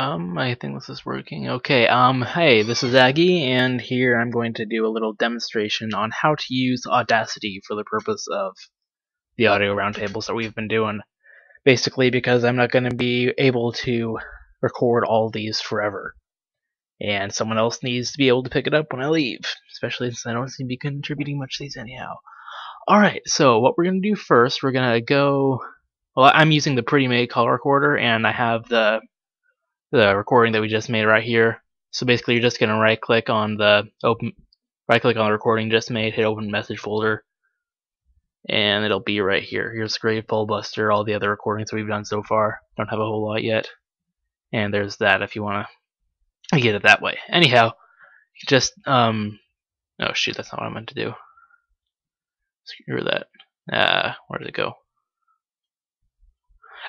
I think this is working. Okay, hey, this is Aggie, and here I'm going to do a little demonstration on how to use Audacity for the purpose of the audio roundtables that we've been doing. Basically, because I'm not going to be able to record all these forever. And someone else needs to be able to pick it up when I leave, especially since I don't seem to be contributing much to these anyhow. Alright, so what we're going to do first, we're going to go... Well, I'm using the Pretty Made call recorder, and I have the recording that we just made right here. So basically, you're just gonna right click on the recording just made, hit open message folder, and it'll be right here. Here's Grateful, Buster, all the other recordings that we've done so far. Don't have a whole lot yet. And there's that if you wanna get it that way. Anyhow, just oh shoot, that's not what I meant to do. Screw that. Where did it go?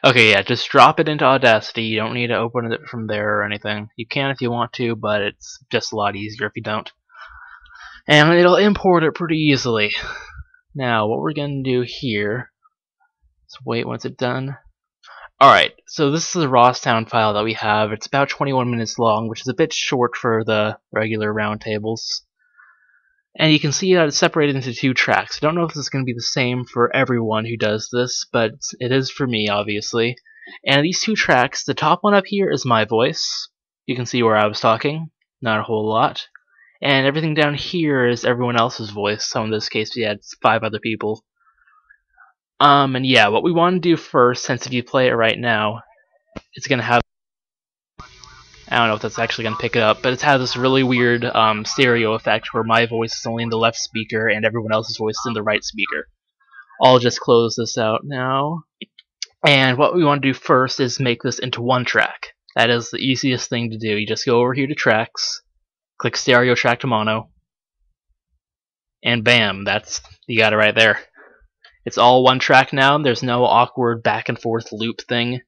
Okay, yeah, just drop it into Audacity. You don't need to open it from there or anything. You can if you want to, but it's just a lot easier if you don't. And it'll import it pretty easily. Now, what we're going to do here is wait once it's done. Alright, so this is the raw sound file that we have. It's about 21 minutes long, which is a bit short for the regular roundtables. And you can see that it's separated into two tracks. I don't know if this is going to be the same for everyone who does this, but it is for me, obviously. And these two tracks, the top one up here is my voice. You can see where I was talking, not a whole lot. And everything down here is everyone else's voice, so in this case we had 5 other people. And yeah, what we want to do first, since if you play it right now, it's going to have... I don't know if that's actually going to pick it up, but it's had this really weird stereo effect where my voice is only in the left speaker and everyone else's voice is in the right speaker. I'll just close this out now. And what we want to do first is make this into one track. That is the easiest thing to do. You just go over here to tracks, click stereo track to mono, and bam, you got it right there. It's all one track now. There's no awkward back and forth loop thing.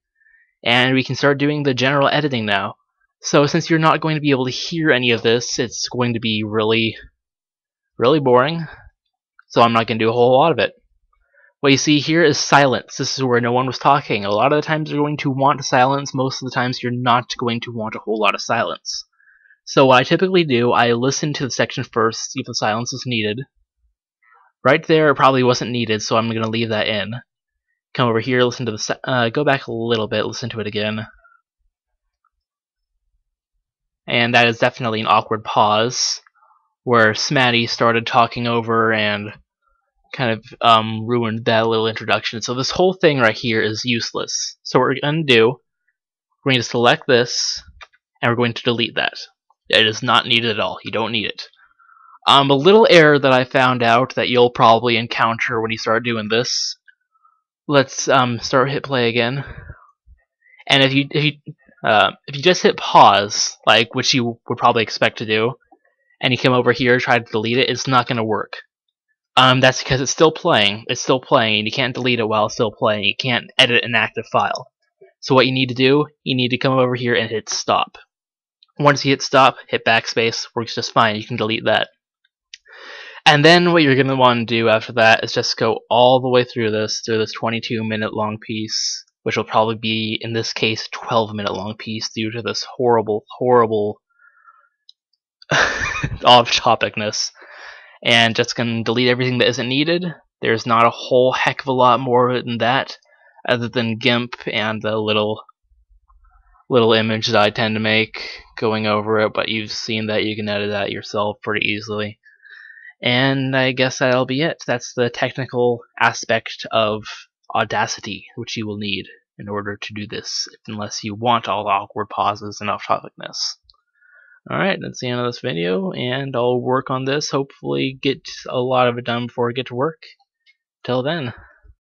And we can start doing the general editing now. So since you're not going to be able to hear any of this, it's going to be really boring. So I'm not going to do a whole lot of it. What you see here is silence. This is where no one was talking. A lot of the times you're going to want silence. Most of the times you're not going to want a whole lot of silence. So what I typically do, I listen to the section first, see if the silence is needed. Right there, it probably wasn't needed, so I'm going to leave that in. Come over here, listen to the go back a little bit, listen to it again. And that is definitely an awkward pause, where Smatty started talking over and kind of ruined that little introduction. So this whole thing right here is useless. So what we're going to do, we're going to select this, and we're going to delete that. It is not needed at all. You don't need it. A little error that I found out that you'll probably encounter when you start doing this. Let's hit play again. And if you just hit pause, like which you would probably expect to do, and you come over here try to delete it, it's not going to work. That's because it's still playing. It's still playing, and you can't delete it while it's still playing. You can't edit an active file. So what you need to do, you need to come over here and hit stop. Once you hit stop, hit backspace, works just fine. You can delete that. And then what you're going to want to do after that is just go all the way through this 22-minute long piece, which will probably be, in this case, 12-minute long piece due to this horrible off-topicness. And just going to delete everything that isn't needed. There's not a whole heck of a lot more of it than that, other than GIMP and the little image that I tend to make going over it, but you've seen that you can edit that yourself pretty easily. And I guess that'll be it. That's the technical aspect of Audacity, which you will need in order to do this, unless you want all the awkward pauses and off-topicness. Alright, that's the end of this video, and I'll work on this, hopefully get a lot of it done before I get to work. Till then.